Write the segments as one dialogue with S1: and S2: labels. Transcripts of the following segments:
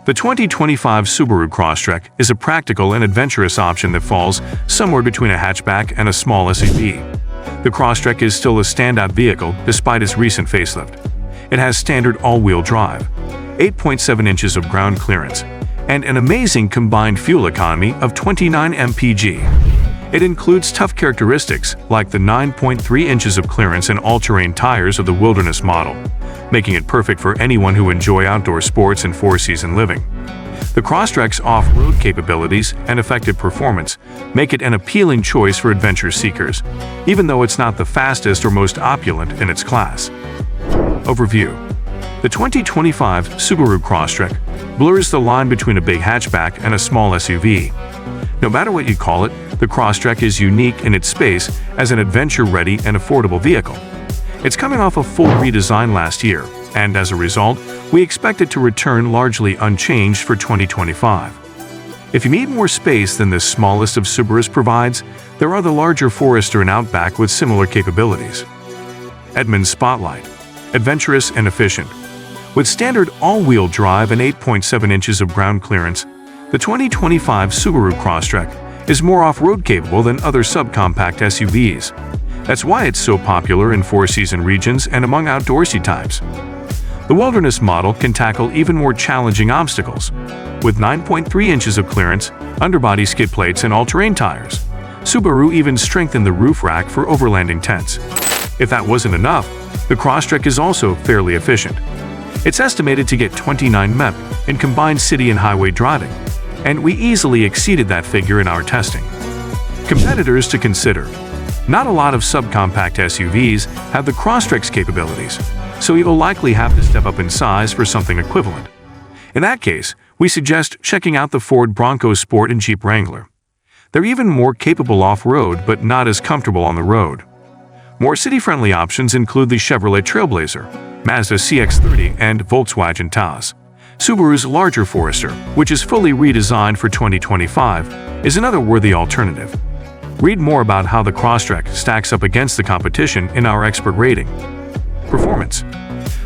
S1: The 2025 Subaru Crosstrek is a practical and adventurous option that falls somewhere between a hatchback and a small SUV. The Crosstrek is still a standout vehicle despite its recent facelift. It has standard all-wheel drive, 8.7 inches of ground clearance, and an amazing combined fuel economy of 29 mpg. It includes tough characteristics like the 9.3 inches of clearance and all-terrain tires of the Wilderness model, making it perfect for anyone who enjoys outdoor sports and four-season living. The Crosstrek's off-road capabilities and effective performance make it an appealing choice for adventure seekers, even though it's not the fastest or most opulent in its class. Overview: the 2025 Subaru Crosstrek blurs the line between a big hatchback and a small SUV. No matter what you call it, the Crosstrek is unique in its space as an adventure-ready and affordable vehicle. It's coming off a full redesign last year, and as a result, we expect it to return largely unchanged for 2025. If you need more space than the smallest of Subarus provides, there are the larger Forester and Outback with similar capabilities. Edmund's Spotlight: adventurous and efficient. With standard all-wheel drive and 8.7 inches of ground clearance, the 2025 Subaru Crosstrek is more off-road capable than other subcompact SUVs. That's why it's so popular in four-season regions and among outdoorsy types. The Wilderness model can tackle even more challenging obstacles. With 9.3 inches of clearance, underbody skid plates, and all-terrain tires, Subaru even strengthened the roof rack for overlanding tents. If that wasn't enough, the Crosstrek is also fairly efficient. It's estimated to get 29 mph in combined city and highway driving, and we easily exceeded that figure in our testing. Competitors to consider: not a lot of subcompact SUVs have the Crosstrek's capabilities, so you'll likely have to step up in size for something equivalent. In that case, we suggest checking out the Ford Bronco Sport and Jeep Wrangler. They're even more capable off-road but not as comfortable on the road. More city-friendly options include the Chevrolet Trailblazer, Mazda CX-30, and Volkswagen Taos. Subaru's larger Forester, which is fully redesigned for 2025, is another worthy alternative. Read more about how the Crosstrek stacks up against the competition in our expert rating. Performance: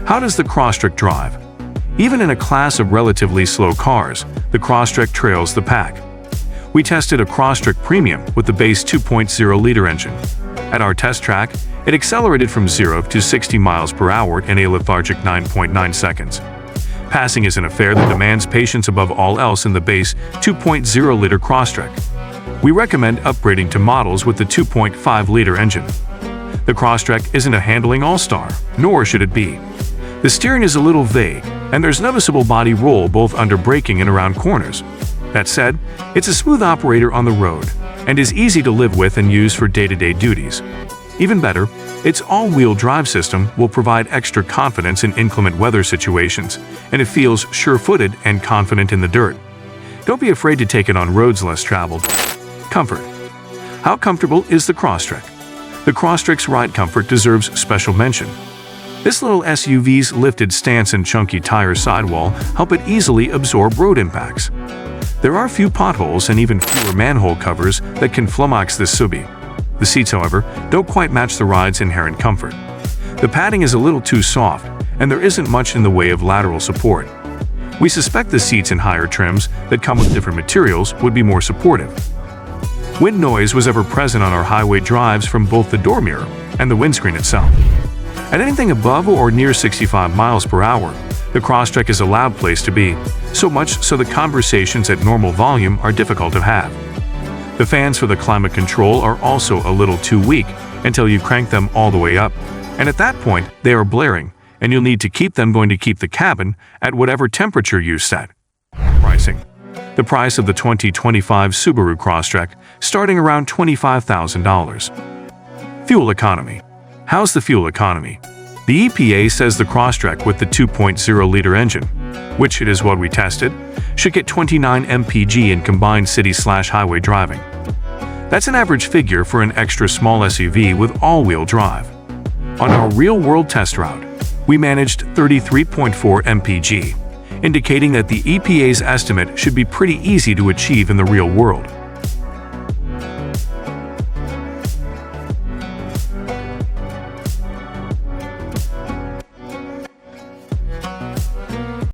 S1: how does the Crosstrek drive? Even in a class of relatively slow cars, the Crosstrek trails the pack. We tested a Crosstrek Premium with the base 2.0-liter engine. At our test track, it accelerated from 0 to 60 miles per hour in a lethargic 9.9 seconds. Passing is an affair that demands patience above all else in the base 2.0-liter Crosstrek. We recommend upgrading to models with the 2.5-liter engine. The Crosstrek isn't a handling all-star, nor should it be. The steering is a little vague, and there's noticeable body roll both under braking and around corners. That said, it's a smooth operator on the road, and is easy to live with and use for day-to-day duties. Even better, its all-wheel drive system will provide extra confidence in inclement weather situations, and it feels sure-footed and confident in the dirt. Don't be afraid to take it on roads less traveled. Comfort: how comfortable is the Crosstrek? The Crosstrek's ride comfort deserves special mention. This little SUV's lifted stance and chunky tire sidewall help it easily absorb road impacts. There are few potholes and even fewer manhole covers that can flummox this Subi. The seats, however, don't quite match the ride's inherent comfort. The padding is a little too soft, and there isn't much in the way of lateral support. We suspect the seats in higher trims that come with different materials would be more supportive. Wind noise was ever present on our highway drives from both the door mirror and the windscreen itself. At anything above or near 65 miles per hour, the Crosstrek is a loud place to be, so much so that conversations at normal volume are difficult to have. The fans for the climate control are also a little too weak until you crank them all the way up, and at that point they are blaring, and you'll need to keep them going to keep the cabin at whatever temperature you set. Pricing: the price of the 2025 Subaru Crosstrek starting around $25,000. Fuel economy: how's the fuel economy? The EPA says the Crosstrek with the 2.0-liter engine, which it is what we tested, should get 29 mpg in combined city/highway driving. That's an average figure for an extra small SUV with all-wheel drive. On our real-world test route, we managed 33.4 mpg, indicating that the EPA's estimate should be pretty easy to achieve in the real world.